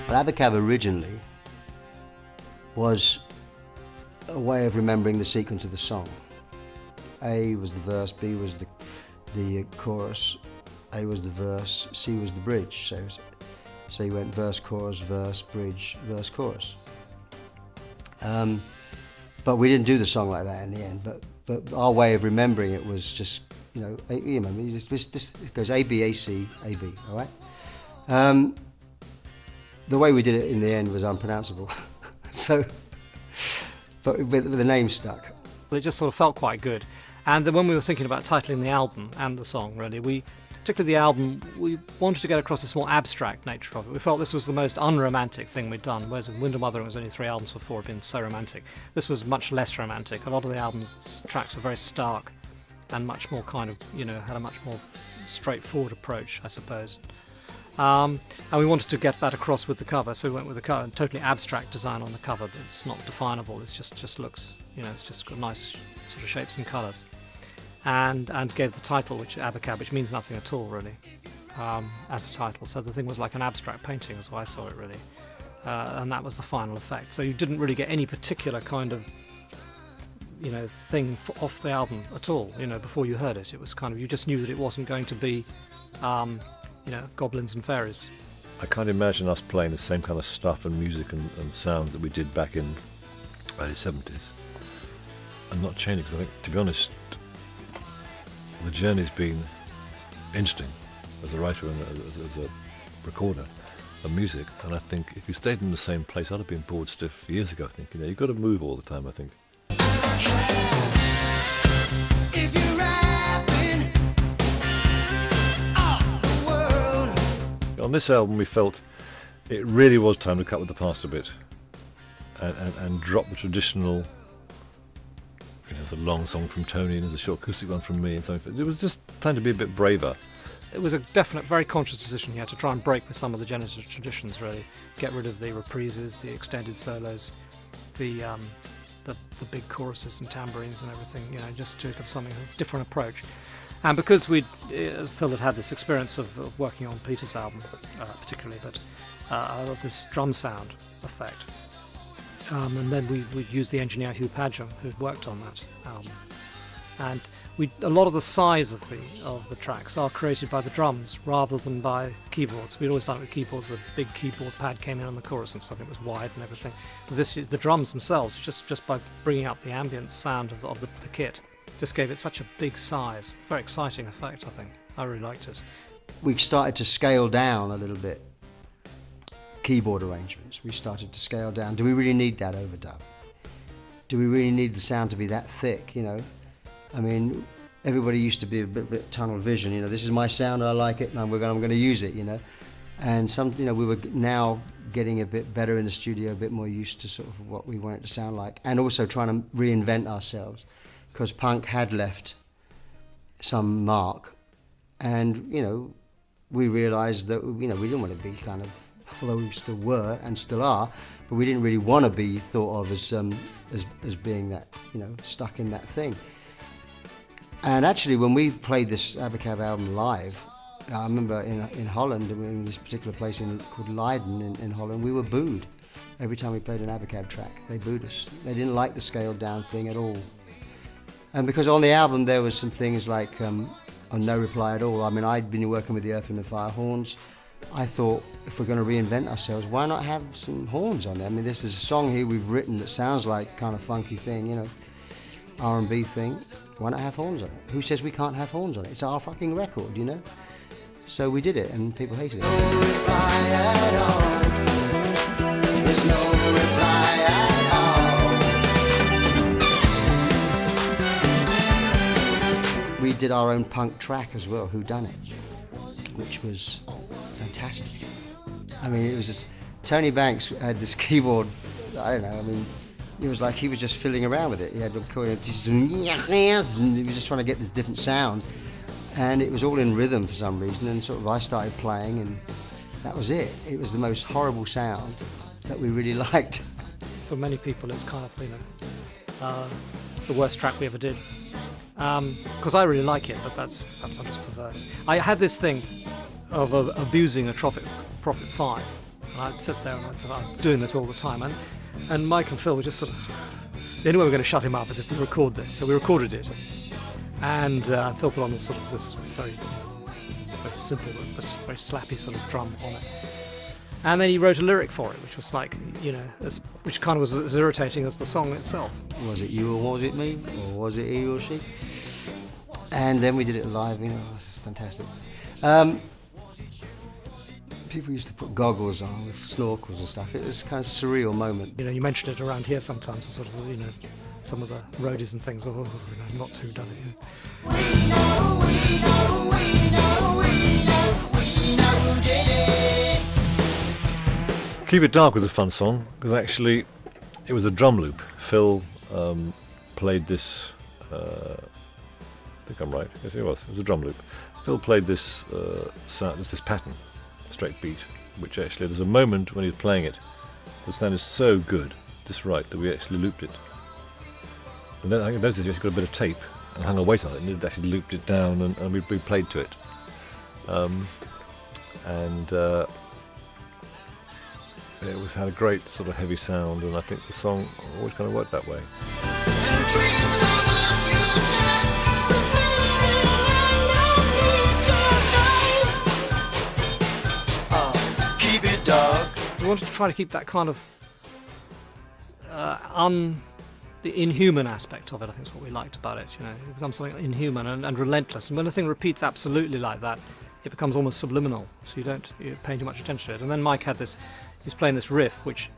Well, ABACAB originally was a way of remembering the sequence of the song. A was the verse, B was the chorus, A was the verse, C was the bridge. So you went verse, chorus, bridge, verse, chorus. But we didn't do the song like that in the end. But our way of remembering it was just, it goes A, B, A, C, A, B, all right? The way we did it in the end was unpronounceable. But the name stuck. It just sort of felt quite good. And then when we were thinking about titling the album and the song, really, particularly the album, we wanted to get across this more abstract nature of it. We felt this was the most unromantic thing we'd done, whereas in Winter Mother it was only 3 albums before it had been so romantic. This was much less romantic. A lot of the album's tracks were very stark and much more kind of, had a much more straightforward approach, I suppose. And we wanted to get that across with the cover, so we went with a totally abstract design on the cover, but it's not definable. It just looks, it's just got nice sort of shapes and colours. And gave the title, which ABACAB, which means nothing at all, really, as a title. So the thing was like an abstract painting, is how I saw it, really. And that was the final effect. So you didn't really get any particular kind of, thing off the album at all, before you heard it. It was kind of, you just knew that it wasn't going to be, goblins and fairies. I can't imagine us playing the same kind of stuff and music and sound that we did back in the early 70s. And not changing, because I think, to be honest, the journey's been interesting as a writer and as a recorder of music, and I think if you stayed in the same place, I'd have been bored stiff years ago. I think you've got to move all the time. I think. On this album, we felt it really was time to cut with the past a bit and drop the traditional. There's a long song from Tony and there's a short acoustic one from me and something. It was just time to be a bit braver. It was a definite, very conscious decision here to try and break with some of the Genesis traditions, really. Get rid of the reprises, the extended solos, the big choruses and tambourines and everything, just to have something, a different approach. And because Phil had this experience of working on Peter's album, particularly, but of this drum sound effect. And then we used the engineer Hugh Padgham, who'd worked on that album. And a lot of the size of the tracks are created by the drums rather than by keyboards. We'd always thought with keyboards, the big keyboard pad came in on the chorus and stuff. It was wide and everything. But the drums themselves, just by bringing up the ambient sound of the kit, just gave it such a big size. Very exciting effect, I think. I really liked it. We started to scale down a little bit. Keyboard arrangements, we started to scale down. Do we really need that overdub? Do we really need the sound to be that thick, I mean, everybody used to be a bit tunnel vision, this is my sound, I like it, and I'm going to use it, And we were now getting a bit better in the studio, a bit more used to sort of what we want it to sound like, and also trying to reinvent ourselves, because punk had left some mark, and, we realised that, we didn't want to be kind of, although we still were and still are, but we didn't really want to be thought of as being that, stuck in that thing. And actually, when we played this ABACAB album live, I remember in Holland, in this particular place called Leiden in Holland, we were booed every time we played an ABACAB track. They booed us. They didn't like the scaled down thing at all. And because on the album there was some things like on No Reply at All. I mean, I'd been working with the Earth, Wind and Fire horns. I thought, if we're going to reinvent ourselves, why not have some horns on there? I mean, this is a song here we've written that sounds like kind of funky thing, R&B thing. Why not have horns on it? Who says we can't have horns on it? It's our fucking record, So we did it, and people hated it. No reply at all. There's no reply at all. We did our own punk track as well, Who Done It, which was fantastic. I mean, it was just, Tony Banks had this keyboard, I don't know, I mean, it was like he was just fiddling around with it. He had and he was just trying to get this different sound, and it was all in rhythm for some reason, and sort of I started playing, and that was it. It was the most horrible sound that we really liked. For many people, it's kind of, the worst track we ever did. Because I really like it, but perhaps I'm just perverse. I had this thing of abusing a Prophet 5 And I'd sit there and I thought, I'm doing this all the time. And Mike and Phil were just sort of, the only way we're going to shut him up is if we record this. So we recorded it. And Phil put on this sort of this very simple, very slappy sort of drum on it. And then he wrote a lyric for it, which was like, which kind of was as irritating as the song itself. Was it you or was it me? Or was it he or she? And then we did it live, it was fantastic. People used to put goggles on with snorkels and stuff. It was kind of a surreal moment. You mentioned it around here sometimes, sort of, some of the roadies and things, not too done it. We know, we know, we know, we know, we know, Jenny. Keep It Dark was a fun song because actually it was a drum loop. Phil played this. I think I'm right. Yes, it was. It was a drum loop. Phil played this sound, this pattern, straight beat, which actually there's a moment when he was playing it. The sound is so good, just right, that we actually looped it. And then I think in those days you actually got a bit of tape and hung a weight on it, and it actually looped it down, and we played to it. It had a great sort of heavy sound, and I think the song always kind of worked that way. And dreams of our future, keep it dark. We wanted to try to keep that kind of the inhuman aspect of it. I think is what we liked about it. It becomes something inhuman and relentless. And when a thing repeats absolutely like that, it becomes almost subliminal. So you're paying too much attention to it. And then Mike had this. He's playing this riff, which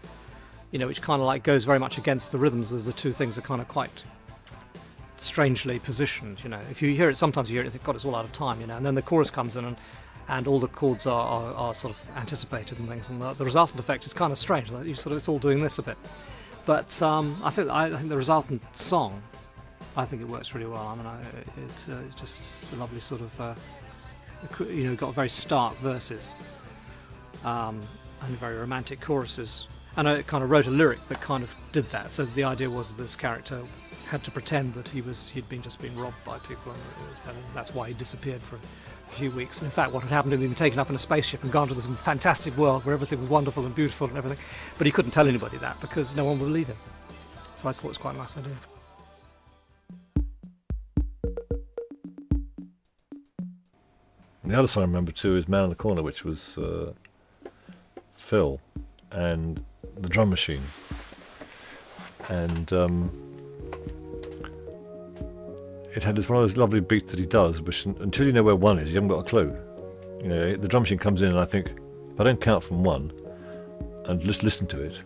kind of like goes very much against the rhythms. As the two things are kind of quite strangely positioned. If you hear it, sometimes you hear it. God, it's all out of time. And then the chorus comes in and all the chords are sort of anticipated and things, and the resultant effect is kind of strange. That it's all doing this a bit. But I think the resultant song, I think it works really well. I mean, it's just a lovely sort of, got very stark verses, and very romantic choruses. And I kind of wrote a lyric that kind of did that. So the idea was that this character had to pretend that he'd been robbed by people, and that's why he disappeared for a few weeks. And in fact, what had happened to him, he'd been taken up in a spaceship and gone to this fantastic world where everything was wonderful and beautiful and everything. But he couldn't tell anybody that because no one would believe him. So I thought it was quite a nice idea. The other song I remember too is Man in the Corner, which was Phil and the drum machine. And it had one of those lovely beats that he does, which until you know where one is, you haven't got a clue. The drum machine comes in and I think, if I don't count from one and just listen to it,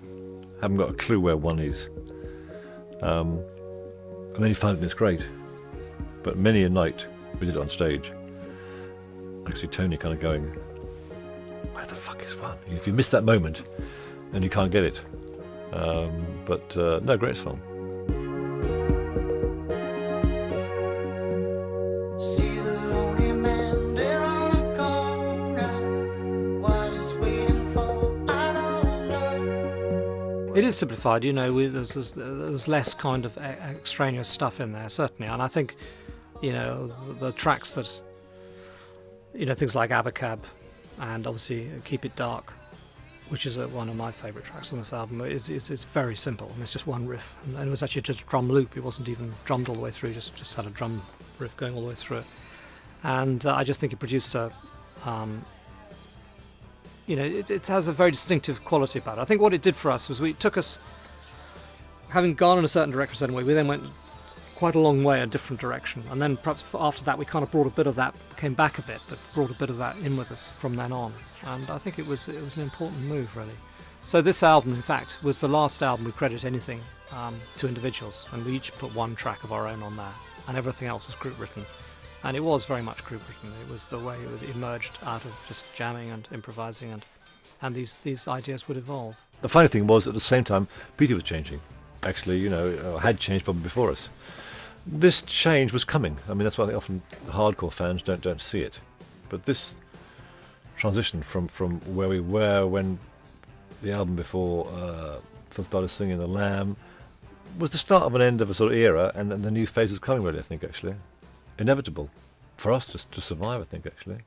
I haven't got a clue where one is. And then you find it and it's great. But many a night we did it on stage. Actually, Tony kind of going, where the fuck is one? If you miss that moment, then you can't get it. No, great song. See the lonely man there on the corner. What is waiting for? I don't know. It is simplified, there's less kind of extraneous stuff in there, certainly. And I think, the tracks that, things like ABACAB and obviously Keep It Dark, which is one of my favourite tracks on this album, it's very simple. And it's just one riff. And it was actually just a drum loop. It wasn't even drummed all the way through, just had a drum riff going all the way through it. And I just think it produced it has a very distinctive quality about it. I think what it did for us was it took us, having gone in a certain direction a certain way, we then went quite a long way a different direction, and then perhaps after that we kind of brought a bit of that, came back a bit, but brought a bit of that in with us from then on, and I think it was an important move, really. So this album, in fact, was the last album we credit anything to individuals, and we each put one track of our own on there, and everything else was group written, and it was very much group written. It was the way it emerged out of just jamming and improvising, and these ideas would evolve. The funny thing was, at the same time, Peter was changing. Actually, had changed probably before us. This change was coming. I mean, that's why often hardcore fans don't see it. But this transition from where we were when the album before Phil started singing The Lamb was the start of an end of a sort of era, and then the new phase is coming, really, I think, actually. Inevitable for us to survive, I think, actually.